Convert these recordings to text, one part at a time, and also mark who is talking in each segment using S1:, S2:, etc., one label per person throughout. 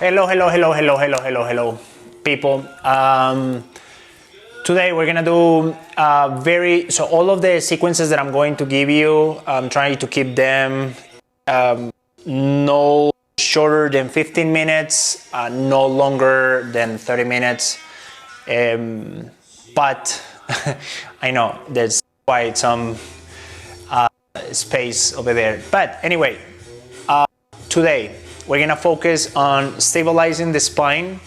S1: Hello, people. Today we're gonna do so all of the sequences that I'm going to give you, I'm trying to keep them no shorter than 15 minutes, no longer than 30 minutes. But I know there's quite some space over there. But anyway, today we're gonna focus on stabilizing the spine,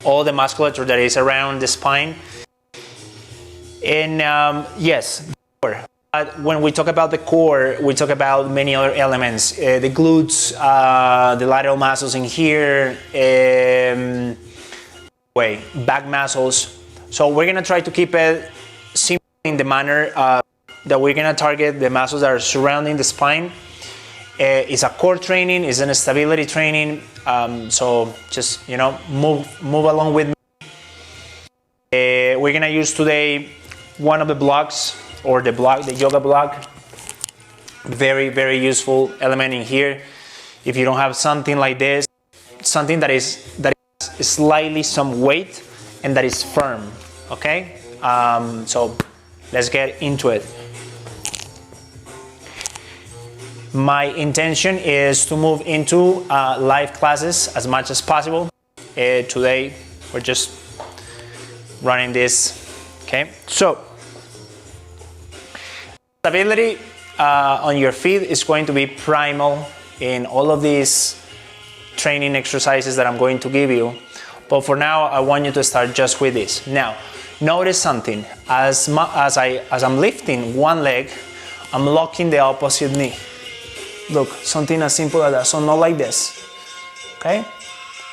S1: all the musculature that is around the spine. And yes, but when we talk about the core, we talk about many other elements, the glutes, the lateral muscles in here, back muscles. So we're gonna try to keep it simple in the manner that we're gonna target the muscles that are surrounding the spine. It's a core training, it's a stability training. So just, move along with me. We're gonna use today one of the blocks, or the yoga block. Very, very useful element in here. If you don't have something like this, something that is slightly some weight and that is firm, okay? So let's get into it. My intention is to move into live classes as much as possible. Today we're just running this, okay? So stability on your feet is going to be primal in all of these training exercises that I'm going to give you. But for now, I want you to start just with this. Now, notice something. As I'm lifting one leg, I'm locking the opposite knee. Look, something as simple as that. So not like this, okay?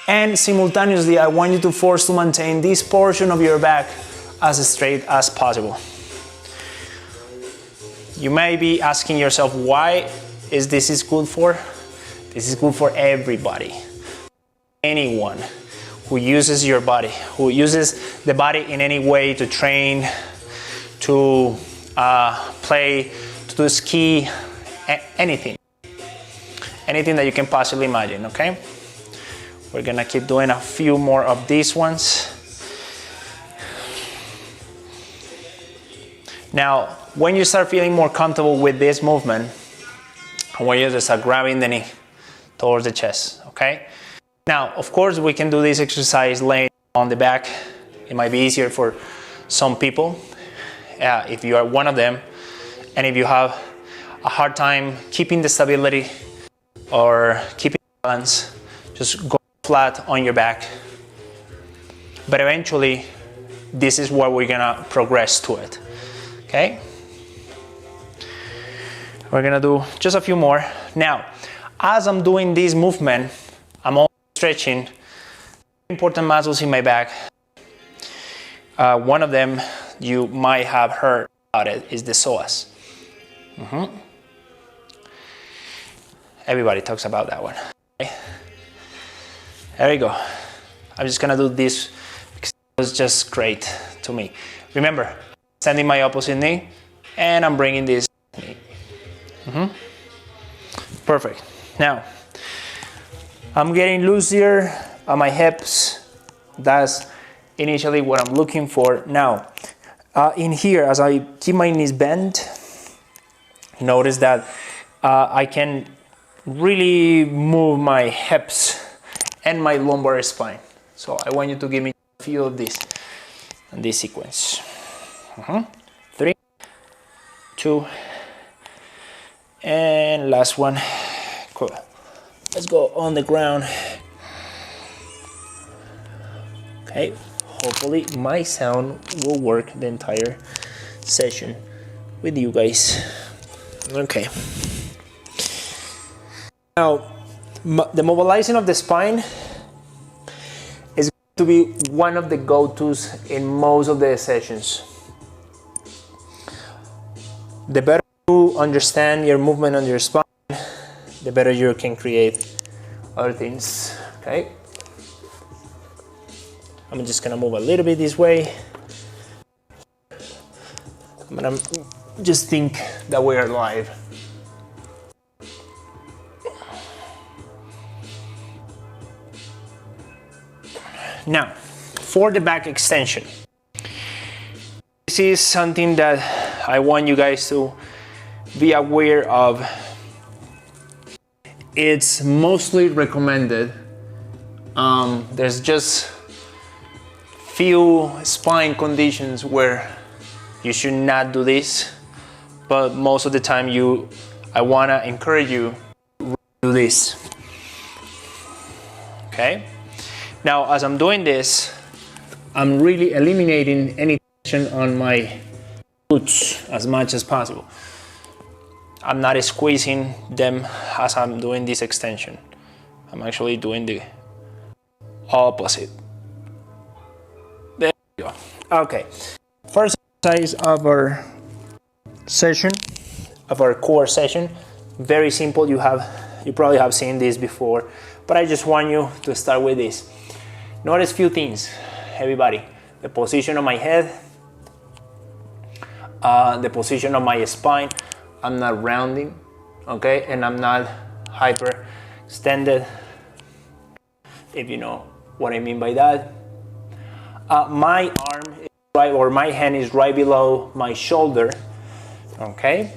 S1: And simultaneously, I want you to force to maintain this portion of your back as straight as possible. You may be asking yourself, why is this good for? This is good for everybody. Anyone who uses your body, who uses the body in any way to train, to play, to do ski, anything that you can possibly imagine, okay? We're gonna keep doing a few more of these ones. Now, when you start feeling more comfortable with this movement, I want you to start grabbing the knee towards the chest, okay? Now, of course, we can do this exercise laying on the back. It might be easier for some people, if you are one of them, and if you have a hard time keeping the stability or keeping balance, just go flat on your back. But eventually, this is where we're gonna progress to it, okay? We're gonna do just a few more. Now, as I'm doing this movement, I'm also stretching important muscles in my back. One of them you might have heard about it is the psoas. Everybody talks about that one. Okay. There we go. I'm just gonna do this because it was just great to me. Remember, extending my opposite knee, and I'm bringing this knee. Perfect. Now, I'm getting looser on my hips. That's initially what I'm looking for. Now, in here, as I keep my knees bent, notice that I can really move my hips and my lumbar spine. So I want you to give me a few of these in this sequence. 3, 2, and last one. Cool. Let's go on the ground. Okay, hopefully my sound will work the entire session with you guys. Okay. Now, the mobilizing of the spine is going to be one of the go-tos in most of the sessions. The better you understand your movement on your spine, the better you can create other things, okay? I'm just gonna move a little bit this way. I'm gonna just think that we're live. Now, for the back extension, this is something that I want you guys to be aware of. It's mostly recommended. There's just few spine conditions where you should not do this, but most of the time I wanna encourage you to do this. Okay? Now, as I'm doing this, I'm really eliminating any tension on my glutes as much as possible. I'm not squeezing them as I'm doing this extension. I'm actually doing the opposite. There we go. Okay. First exercise of our session, of our core session. Very simple. You probably have seen this before, but I just want you to start with this. Notice a few things, everybody. The position of my head, the position of my spine. I'm not rounding, okay? And I'm not hyper extended, if you know what I mean by that. My arm is right, or my hand is right below my shoulder, okay?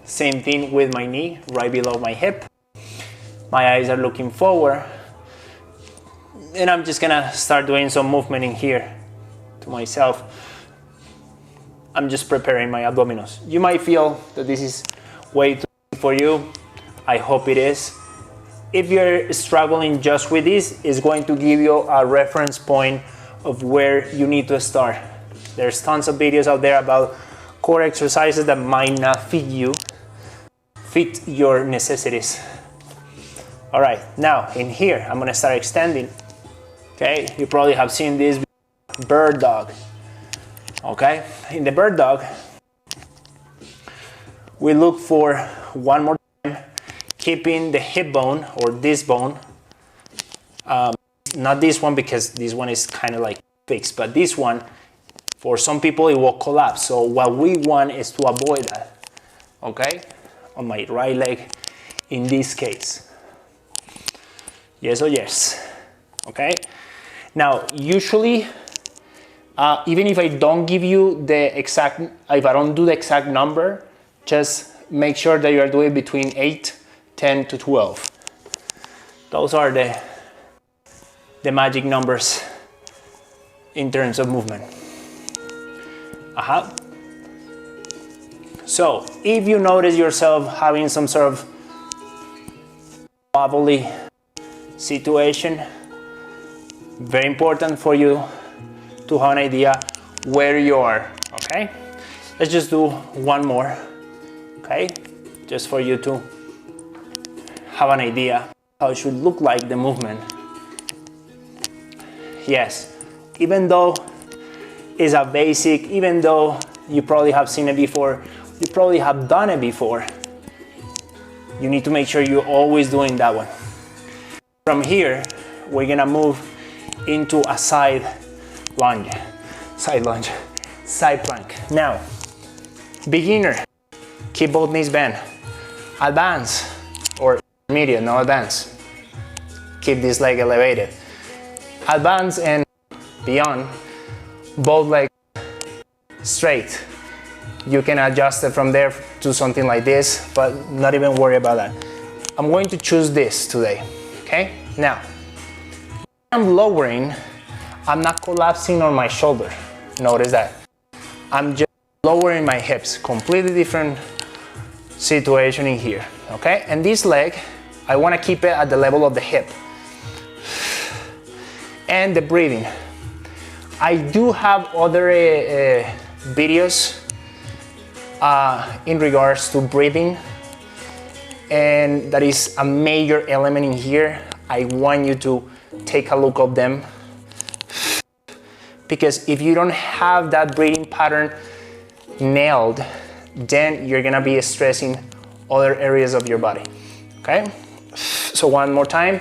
S1: Same thing with my knee, right below my hip. My eyes are looking forward. And I'm just gonna start doing some movement in here to myself. I'm just preparing my abdominals. You might feel that this is way too easy for you. I hope it is. If you're struggling just with this, it's going to give you a reference point of where you need to start. There's tons of videos out there about core exercises that might not fit your necessities. All right, now in here, I'm gonna start extending. Okay, you probably have seen this bird dog. Okay, in the bird dog, we look for one more time, keeping the hip bone or this bone, not this one because this one is kind of like fixed, but this one, for some people it will collapse. So what we want is to avoid that, okay? On my right leg, in this case. Yes or yes, okay? Now, usually, even if I don't give you the exact, if I don't do the exact number, just make sure that you are doing between 8, 10 to 12. Those are the magic numbers in terms of movement. So, if you notice yourself having some sort of wobbly situation, very important for you to have an idea where you are, okay? Let's just do one more, okay? Just for you to have an idea how it should look like, the movement. Yes, even though it's a basic, even though you probably have seen it before, you probably have done it before, you need to make sure you're always doing that one. From here, we're gonna move into a side lunge, side plank. Now, beginner, keep both knees bent. Advanced, or intermediate, no advanced, keep this leg elevated. Advanced and beyond, both legs straight. You can adjust it from there to something like this, but not even worry about that. I'm going to choose this today, okay? Now, I'm lowering, I'm not collapsing on my shoulder. Notice that. I'm just lowering my hips. Completely different situation in here, okay? And this leg, I want to keep it at the level of the hip. And the breathing. I do have other videos in regards to breathing, and that is a major element in here. I want you to take a look at them, because if you don't have that breathing pattern nailed, then you're gonna be stressing other areas of your body, okay? So one more time,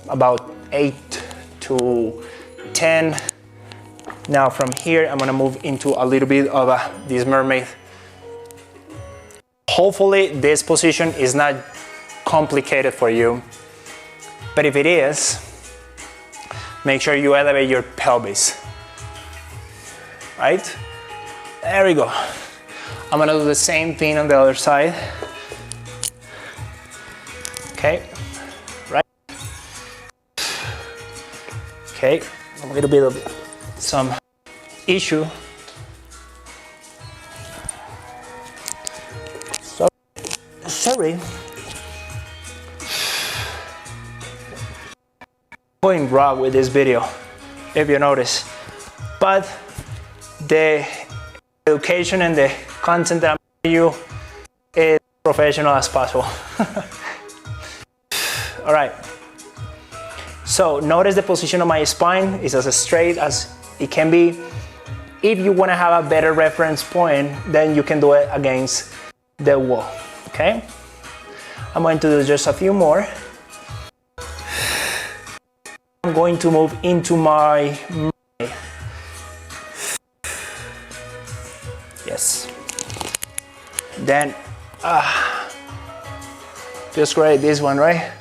S1: about 8 to 10. Now from here, I'm gonna move into a little bit of this mermaid. Hopefully this position is not complicated for you, but if it is, make sure you elevate your pelvis. Right? There we go. I'm gonna do the same thing on the other side. Okay, right? Okay, a little bit of some issue. Sorry. Going raw with this video, if you notice, but the education and the content that I'm giving you is professional as possible. All right. So notice the position of my spine is as straight as it can be. If you want to have a better reference point, then you can do it against the wall. Okay. I'm going to do just a few more. I'm going to move into my yes. Then feels great, this one, right?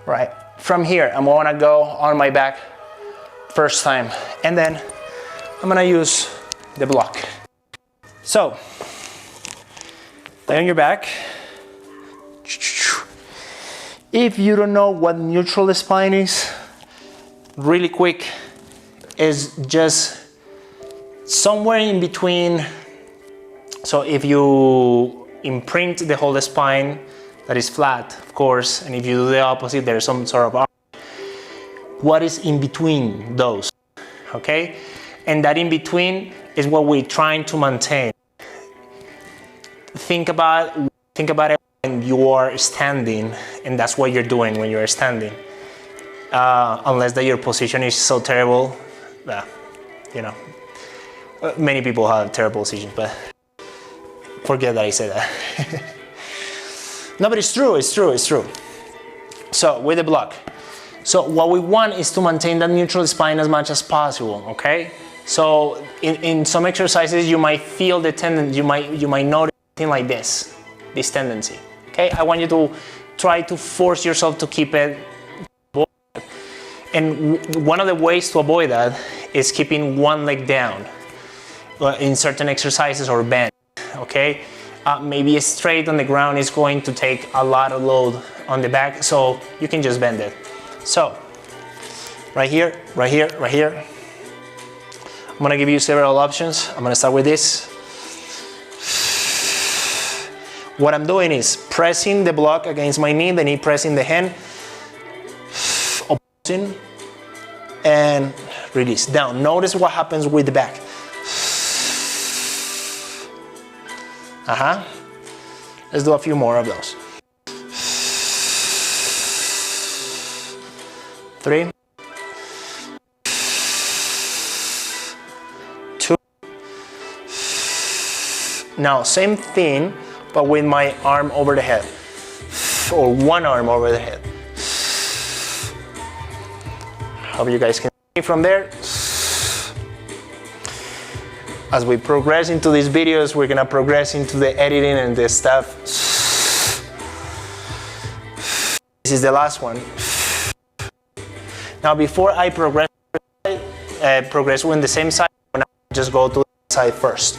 S1: Right. From here, I'm gonna go on my back first time, and then I'm gonna use the block. So, lay on your back. If you don't know what neutral spine is, really quick, is just somewhere in between. So if you imprint the whole spine, that is flat, of course, and if you do the opposite, there's some sort of arc. What is in between those? Okay? And that in between is what we're trying to maintain. Think about it when you are standing, and that's what you're doing when you're standing. Unless that your position is so terrible, you know, many people have terrible positions, but forget that I said that. No, but it's true, it's true, it's true. So with the block. So what we want is to maintain that neutral spine as much as possible, okay? So in some exercises, you might feel the tendency, you might notice something like this tendency, okay? I want you to try to force yourself to keep it. And one of the ways to avoid that is keeping one leg down in certain exercises or bend, okay? Maybe straight on the ground is going to take a lot of load on the back, so you can just bend it. So, right here, right here, right here. I'm gonna give you several options. I'm gonna start with this. What I'm doing is pressing the block against my knee, the knee pressing the hand, opposing, and release, down. Notice what happens with the back. Let's do a few more of those. 3, 2. Now, same thing, but with my arm over the head, or one arm over the head. Hope you guys can see from there. As we progress into these videos, we're gonna progress into the editing and the stuff. This is the last one. Now, before I progress on the same side, I'm gonna just go to the side first.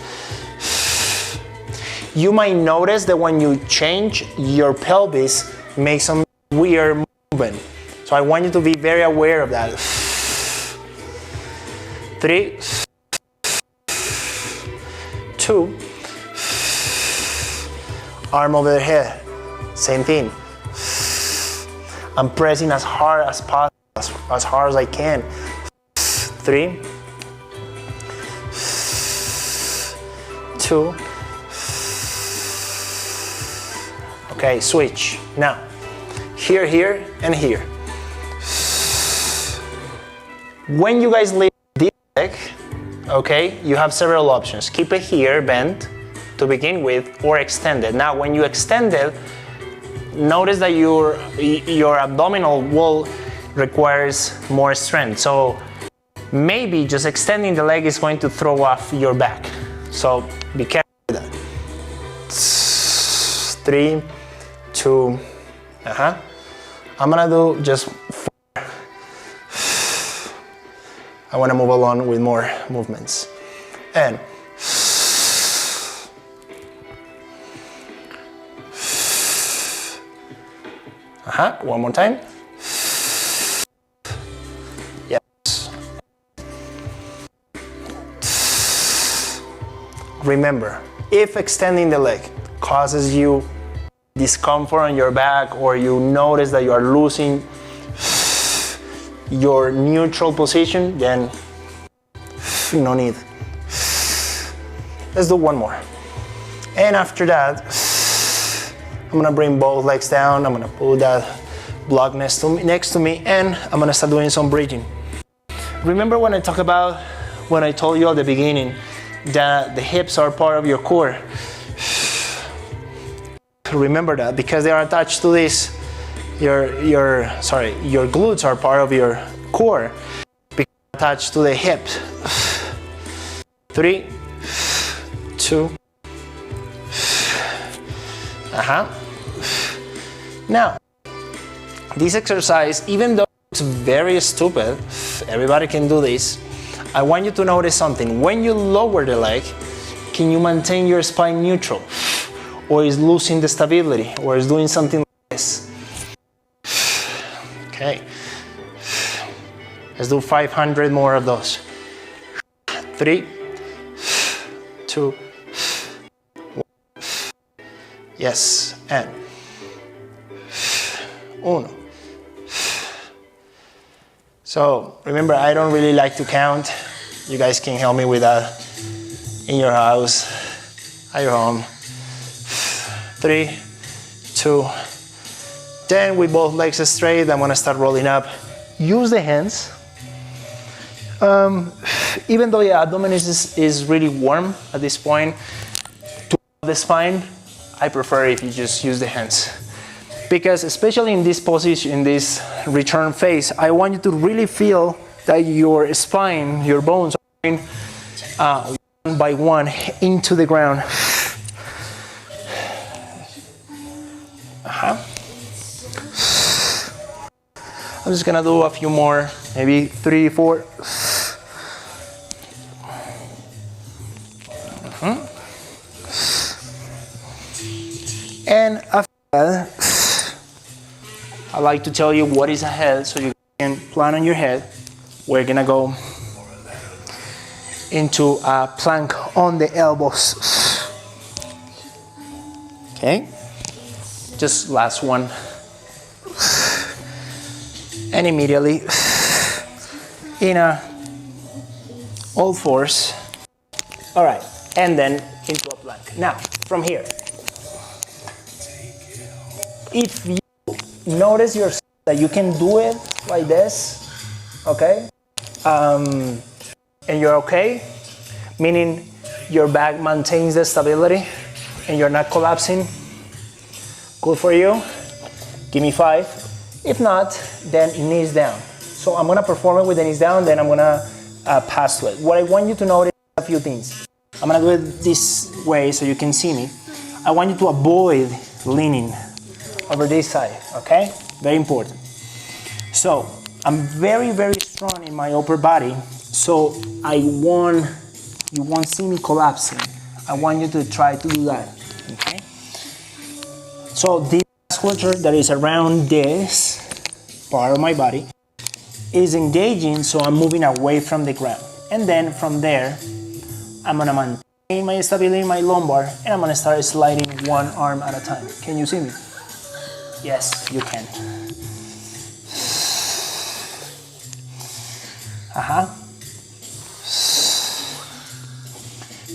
S1: You might notice that when you change, your pelvis makes some weird movement. So I want you to be very aware of that. 3, 2, arm over the head, same thing. I'm pressing as hard as possible, as hard as I can. 3, 2. Okay, switch. Now, here, here, and here. When you guys leave this leg, okay, you have several options. Keep it here, bent, to begin with, or extend it. Now, when you extend it, notice that your abdominal wall requires more strength. So maybe just extending the leg is going to throw off your back. So be careful with that. 3, 2, I'm gonna do just 4, I want to move along with more movements. And one more time. Yes. Remember, if extending the leg causes you discomfort on your back, or you notice that you are losing your neutral position, then no need. Let's do one more. And after that, I'm gonna bring both legs down. I'm gonna put that block next to me, and I'm gonna start doing some bridging. Remember when I told you at the beginning that the hips are part of your core? Remember that, because they are attached to this. Your glutes are part of your core, because attached to the hips. 3, 2. Now, this exercise, even though it's very stupid, everybody can do this. I want you to notice something. When you lower the leg, can you maintain your spine neutral? Or is losing the stability? Or is doing something like this? Okay. Let's do 500 more of those. 3, 2, 1. Yes, and 1. So remember, I don't really like to count. You guys can help me with that in your house, at your home. 3, 2. Then with both legs straight, I'm gonna start rolling up. Use the hands. Even though the abdomen is really warm at this point, to the spine, I prefer if you just use the hands. Because especially in this position, in this return phase, I want you to really feel that your spine, your bones are going one by one into the ground. I'm just gonna do a few more, maybe 3, 4. And after that, I like to tell you what is ahead so you can plan on your head. We're gonna go into a plank on the elbows. Okay, just last one. And immediately in a all fours. All right, and then into a plank. Now, from here, if you notice yourself that you can do it like this, okay, and you're okay, meaning your back maintains the stability and you're not collapsing, good for you. Give me 5. If not, then knees down. So I'm gonna perform it with the knees down, then I'm gonna pass to it. What I want you to notice is a few things. I'm gonna do it this way so you can see me. I want you to avoid leaning over this side, okay? Very important. So I'm very, very strong in my upper body, so you won't see me collapsing. I want you to try to do that, okay? So this musculature that is around this part of my body is engaging, so I'm moving away from the ground. And then from there, I'm gonna maintain my stability in my lumbar, and I'm gonna start sliding one arm at a time. Can you see me? Yes, you can.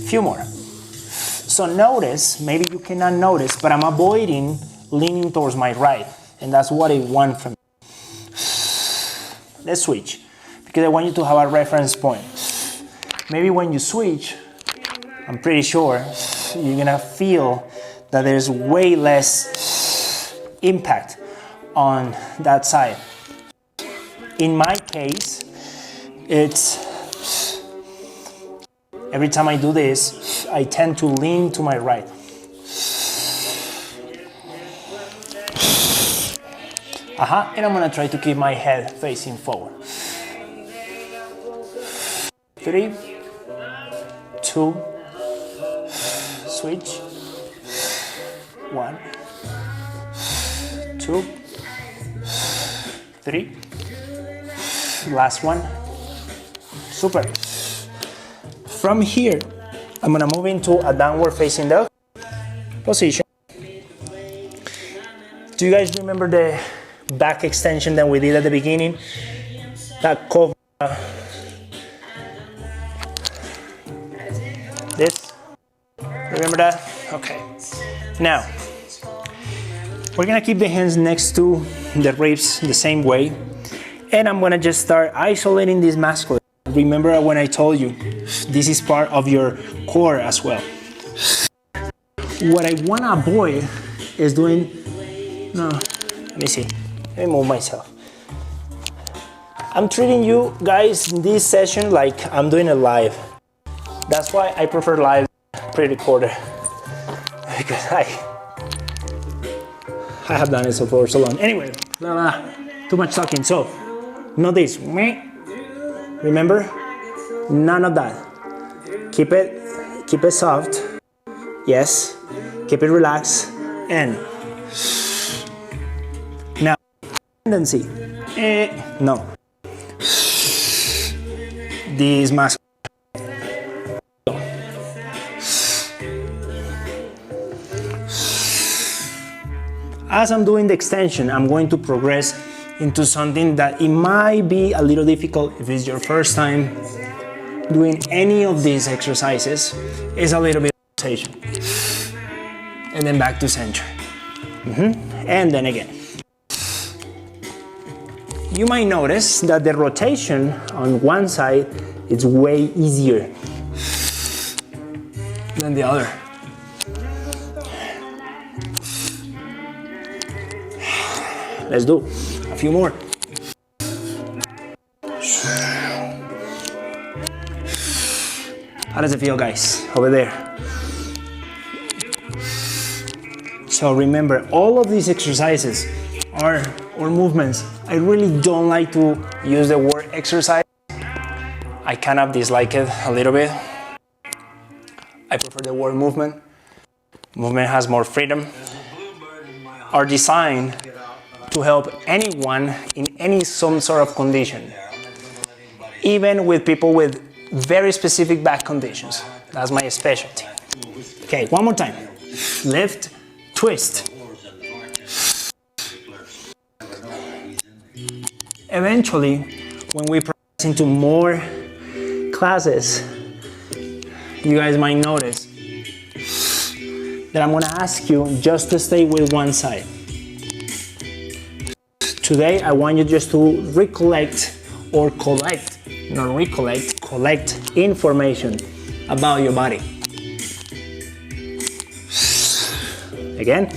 S1: Few more. So notice, maybe you cannot notice, but I'm avoiding leaning towards my right, and that's what I want from you. Let's switch, because I want you to have a reference point. Maybe when you switch, I'm pretty sure you're gonna feel that there's way less impact on that side. In my case, it's every time I do this, I tend to lean to my right. And I'm gonna try to keep my head facing forward. 3, 2, switch, 1, 2, 3, last one, super. From here, I'm gonna move into a downward facing dog position. Do you guys remember the back extension that we did at the beginning? That cobra, this, remember that? Okay. Now, we're gonna keep the hands next to the ribs the same way, and I'm gonna just start isolating this muscle. Remember when I told you, this is part of your core as well. What I wanna avoid is doing, no, let me see, let me move myself. I'm treating you guys in this session like I'm doing it live. That's why I prefer live pre-recorded, because I have done it for so long. Anyway, too much talking. So, not this. Remember, none of that. Keep it soft. Yes. Keep it relaxed. And now, tendency. No. This mask. As I'm doing the extension, I'm going to progress into something that it might be a little difficult if it's your first time doing any of these exercises. It's a little bit of rotation. And then back to center. And then again. You might notice that the rotation on one side is way easier than the other. Let's do a few more. How does it feel, guys, over there? So remember, all of these exercises or movements, I really don't like to use the word exercise. I kind of dislike it a little bit. I prefer the word movement. Movement has more freedom. Are designed to help anyone in some sort of condition, even with people with very specific back conditions. That's my specialty. Okay, one more time. Lift, twist. Eventually, when we progress into more classes, you guys might notice that I'm gonna ask you just to stay with one side. Today, I want you just to recollect or collect, not recollect, collect information about your body. Again.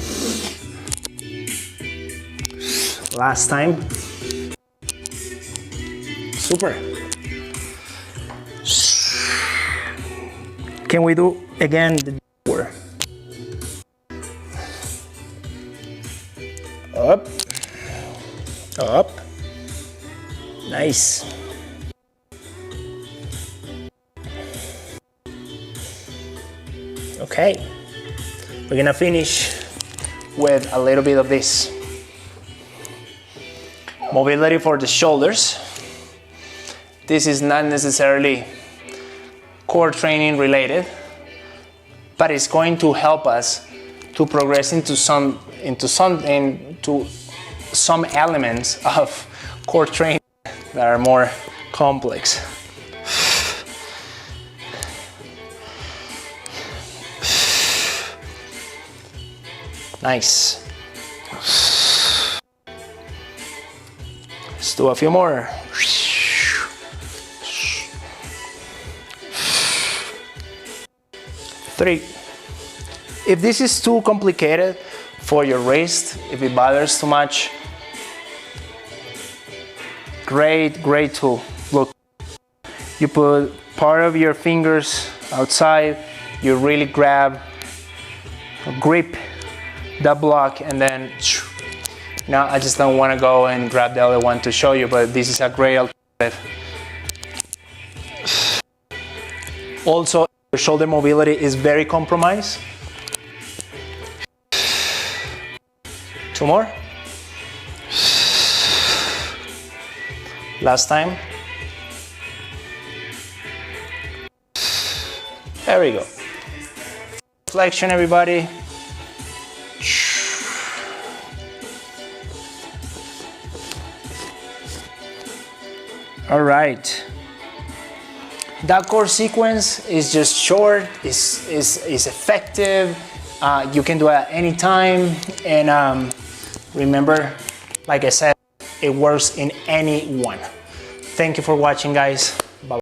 S1: Last time. Super. Can we do again the door? Up. Up. Nice. Okay. We're gonna finish with a little bit of this. Mobility for the shoulders. This is not necessarily core training related, but it's going to help us to progress into some elements of core training that are more complex. Nice. Let's do a few more. 3. If this is too complicated for your wrist, if it bothers too much, great tool. Look, you put part of your fingers outside, you really grip that block, and then now I just don't want to go and grab the other one to show you, but this is a great alternative. Also, your shoulder mobility is very compromised. 2 more. Last time. There we go. Flexion, everybody. All right. That core sequence is just short, is effective. You can do it at any time. And remember, like I said, it works in anyone. Thank you for watching, guys.